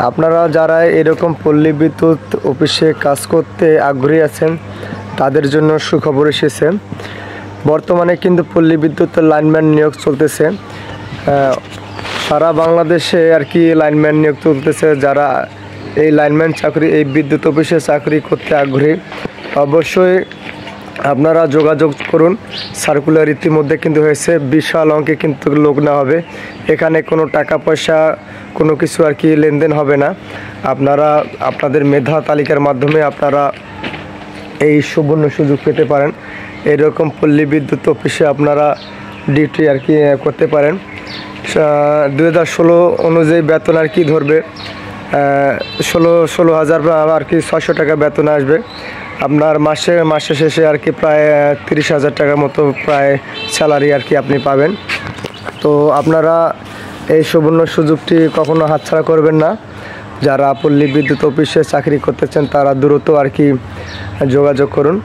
আপনারা যারা এরকম পল্লী বিদ্যুৎ অফিসে কাজ করতে আগ্রহী আছেন তাদের জন্য সুখবর এসেছে। বর্তমানে কিন্তু পল্লী বিদ্যুতের লাইনম্যান নিয়োগ চলতেছে। সারা বাংলাদেশে আর কি লাইনম্যান নিয়োগ চলতেছে। যারা এই লাইনম্যান চাকরি, এই বিদ্যুৎ অফিসে চাকরি করতে আগ্রহী অবশ্যই আপনারা যোগাযোগ করুন। সার্কুলার ইতিমধ্যে কিন্তু হয়েছে, বিশাল অঙ্কে কিন্তু লোক না হবে। এখানে কোনো টাকা পয়সা কোনো কিছু আর কি লেনদেন হবে না। আপনারা আপনাদের মেধা তালিকার মাধ্যমে আপনারা এই সুবর্ণ সুযোগ পেতে পারেন। এরকম পল্লী বিদ্যুৎ অফিসে আপনারা ডিউটি আর কি করতে পারেন। 2016 অনুযায়ী বেতন আর কি ধরবে 16,000 আর কি 600 টাকা বেতন আসবে। আপনার মাসে শেষে আর কি প্রায় 30,000 টাকার মতো প্রায় স্যালারি আর কি আপনি পাবেন। তো আপনারা এই সুবর্ণ সুযোগটি কখনো হাতছাড়া করবেন না। যারা পল্লী বিদ্যুৎ অফিসে চাকরি করতে চান তারা দ্রুত আর কি যোগাযোগ করুন।